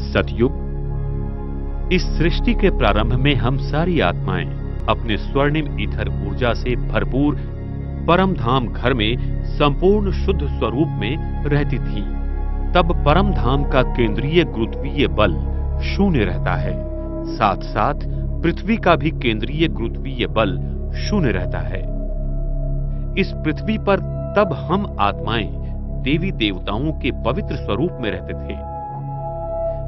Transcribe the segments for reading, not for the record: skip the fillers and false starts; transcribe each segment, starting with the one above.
सतयुग। इस सृष्टि के प्रारंभ में हम सारी आत्माएं अपने स्वर्णिम ईथर ऊर्जा से भरपूर परम धाम घर में संपूर्ण शुद्ध स्वरूप में रहती थी। तब परम धाम का केंद्रीय गुरुत्वीय बल शून्य रहता है, साथ साथ पृथ्वी का भी केंद्रीय गुरुत्वीय बल शून्य रहता है। इस पृथ्वी पर तब हम आत्माएं देवी देवताओं के पवित्र स्वरूप में रहते थे।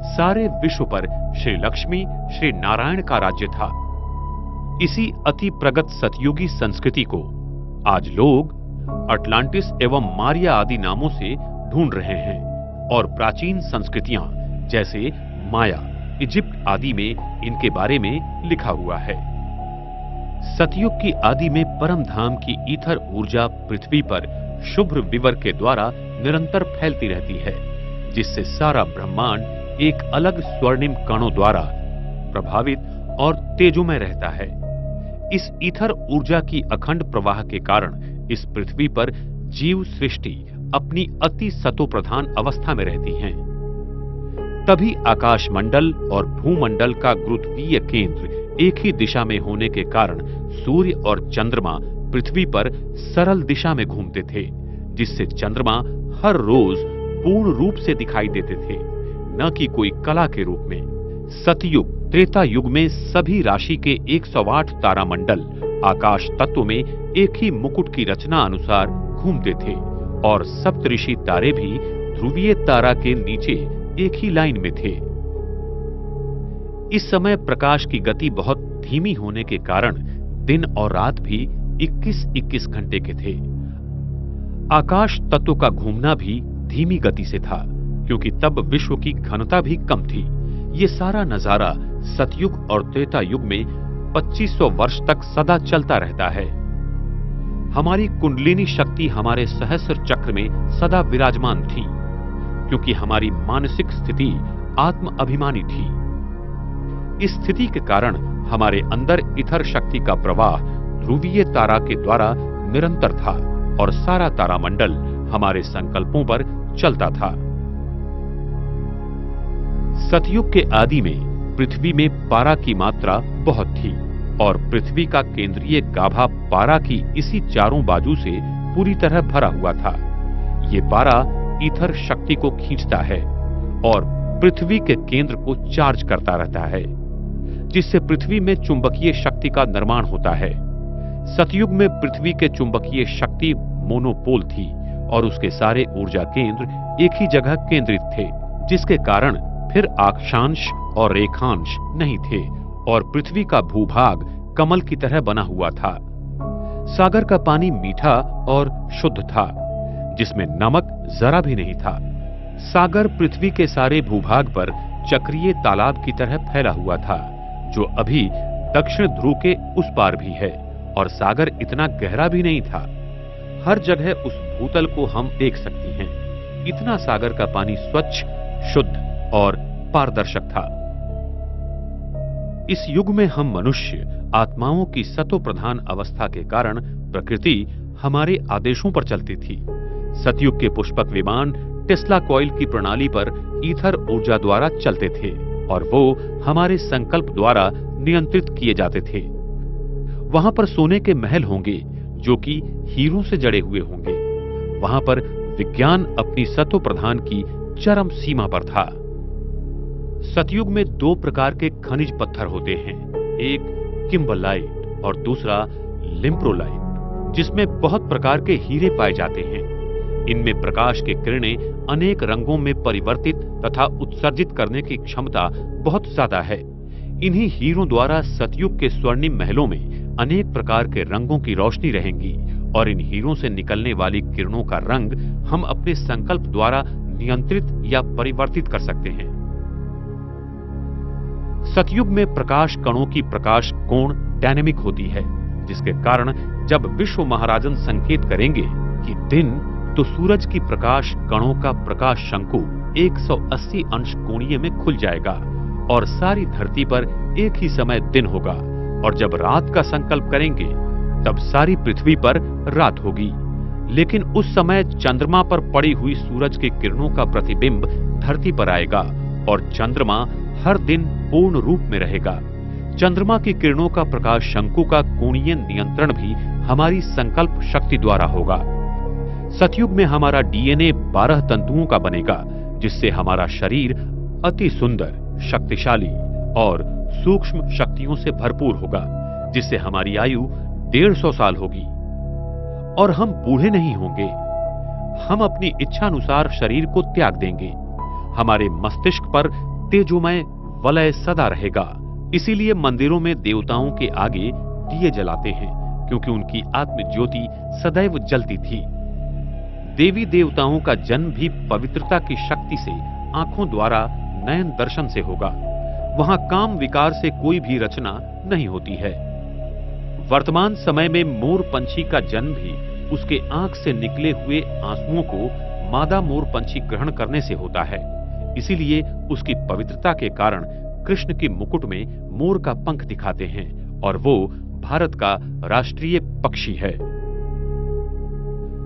सारे विश्व पर श्री लक्ष्मी श्री नारायण का राज्य था। इसी अति प्रगत सतयुगी संस्कृति को आज लोग अटलांटिस एवं मारिया आदि नामों से ढूंढ रहे हैं और प्राचीन संस्कृतियां जैसे माया, इजिप्ट आदि में इनके बारे में लिखा हुआ है। सतयुग की आदि में परम धाम की ईथर ऊर्जा पृथ्वी पर शुभ्र विवर के द्वारा निरंतर फैलती रहती है, जिससे सारा ब्रह्मांड एक अलग स्वर्णिम कणों द्वारा प्रभावित और तेजोमय रहता है। इस ईथर ऊर्जा की अखंड प्रवाह के कारण इस पृथ्वी पर जीव सृष्टि अपनी अति सतोप्रधान अवस्था में रहती हैं। तभी आकाशमंडल और भूमंडल का गुरुत्वीय केंद्र एक ही दिशा में होने के कारण सूर्य और चंद्रमा पृथ्वी पर सरल दिशा में घूमते थे, जिससे चंद्रमा हर रोज पूर्ण रूप से दिखाई देते थे, न कि कोई कला के रूप में। सतयुग त्रेता युग में सभी राशि के 108 तारामंडल आकाश तत्व में एक ही मुकुट की रचना अनुसार घूमते थे और सप्तऋषि तारे भी ध्रुवीय तारा के नीचे एक ही लाइन में थे। इस समय प्रकाश की गति बहुत धीमी होने के कारण दिन और रात भी 21-21 घंटे के थे। आकाश तत्व का घूमना भी धीमी गति से था, क्योंकि तब विश्व की घनता भी कम थी। ये सारा नजारा सतयुग और त्रेता युग में 2500 वर्ष तक सदा चलता रहता है। हमारी कुंडलिनी शक्ति हमारे सहस्र चक्र में सदा विराजमान थी, क्योंकि हमारी मानसिक स्थिति आत्म अभिमानी थी। इस स्थिति के कारण हमारे अंदर इथर शक्ति का प्रवाह ध्रुवीय तारा के द्वारा निरंतर था और सारा तारामंडल हमारे संकल्पों पर चलता था। सतयुग के आदि में पृथ्वी में पारा की मात्रा बहुत थी और पृथ्वी का केंद्रीय गाभा पारा की इसी चारों बाजू से पूरी तरह भरा हुआ था। ये पारा ईथर शक्ति को खींचता है और पृथ्वी के केंद्र को चार्ज करता रहता है, जिससे पृथ्वी में चुंबकीय शक्ति का निर्माण होता है। सतयुग में पृथ्वी के चुंबकीय शक्ति मोनोपोल थी और उसके सारे ऊर्जा केंद्र एक ही जगह केंद्रित थे, जिसके कारण फिर अक्षांश और रेखांश नहीं थे और पृथ्वी का भूभाग कमल की तरह बना हुआ था। सागर का पानी मीठा और शुद्ध था, जिसमें नमक जरा भी नहीं था। सागर पृथ्वी के सारे भूभाग पर चक्रीय तालाब की तरह फैला हुआ था, जो अभी दक्षिण ध्रुव के उस पार भी है, और सागर इतना गहरा भी नहीं था। हर जगह उस भूतल को हम देख सकते हैं। इतना सागर का पानी स्वच्छ, शुद्ध और पारदर्शक था। इस युग में हम मनुष्य आत्माओं की सतो प्रधान अवस्था के कारण प्रकृति हमारे आदेशों पर चलती थी। सतयुग के पुष्पक विमान टेस्ला कॉइल की प्रणाली पर ईथर ऊर्जा द्वारा चलते थे और वो हमारे संकल्प द्वारा नियंत्रित किए जाते थे। वहां पर सोने के महल होंगे जो कि हीरों से जड़े हुए होंगे। वहां पर विज्ञान अपनी सतो प्रधान की चरम सीमा पर था। सतयुग में दो प्रकार के खनिज पत्थर होते हैं, एक किम्बरलाइट और दूसरा लिम्प्रोलाइट, जिसमें बहुत प्रकार के हीरे पाए जाते हैं। इनमें प्रकाश की किरणें अनेक रंगों में परिवर्तित तथा उत्सर्जित करने की क्षमता बहुत ज्यादा है। इन्हीं हीरों द्वारा सतयुग के स्वर्णिम महलों में अनेक प्रकार के रंगों की रोशनी रहेंगी और इन हीरों से निकलने वाली किरणों का रंग हम अपने संकल्प द्वारा नियंत्रित या परिवर्तित कर सकते हैं। सतयुग में प्रकाश कणों की प्रकाश कोण डायनेमिक होती है, जिसके कारण जब विश्व महाराजन संकेत करेंगे कि दिन, तो सूरज की प्रकाश कणों का प्रकाश शंकु 180 अंश कोणीय में खुल जाएगा और सारी धरती पर एक ही समय दिन होगा, और जब रात का संकल्प करेंगे तब सारी पृथ्वी पर रात होगी। लेकिन उस समय चंद्रमा पर पड़ी हुई सूरज की किरणों का प्रतिबिंब धरती पर आएगा और चंद्रमा हर दिन पूर्ण रूप में रहेगा। चंद्रमा की किरणों का प्रकाश शंकु का कोणीय नियंत्रण भी हमारी संकल्प शक्ति द्वारा होगा। सतयुग में हमारा डीएनए 12 तंतुओं का बनेगा, जिससे हमारा शरीर अति सुंदर, शक्तिशाली और सूक्ष्म शक्तियों से भरपूर होगा, जिससे हमारी आयु 150 साल होगी और हम बूढ़े नहीं होंगे। हम अपनी इच्छानुसार शरीर को त्याग देंगे। हमारे मस्तिष्क पर तेजोमय वलय सदा रहेगा। इसीलिए मंदिरों में देवताओं के आगे दिए जलाते हैं, क्योंकि उनकी आत्म ज्योति सदैव जलती थी। देवी देवताओं का जन्म भी पवित्रता की शक्ति से आंखों द्वारा नयन दर्शन से होगा। वहां काम विकार से कोई भी रचना नहीं होती है। वर्तमान समय में मोर पंछी का जन्म भी उसके आंख से निकले हुए आंसुओं को मादा मोर पंछी ग्रहण करने से होता है। इसीलिए उसकी पवित्रता के कारण कृष्ण के मुकुट में मोर का पंख दिखाते हैं और वो भारत का राष्ट्रीय पक्षी है।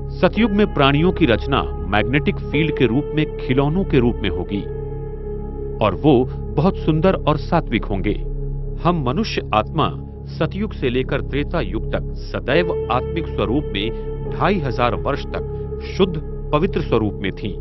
सतयुग में प्राणियों की रचना मैग्नेटिक फील्ड के रूप में खिलौनों के रूप में होगी और वो बहुत सुंदर और सात्विक होंगे। हम मनुष्य आत्मा सतयुग से लेकर त्रेता युग तक सदैव आत्मिक स्वरूप में 2500 वर्ष तक शुद्ध पवित्र स्वरूप में थी।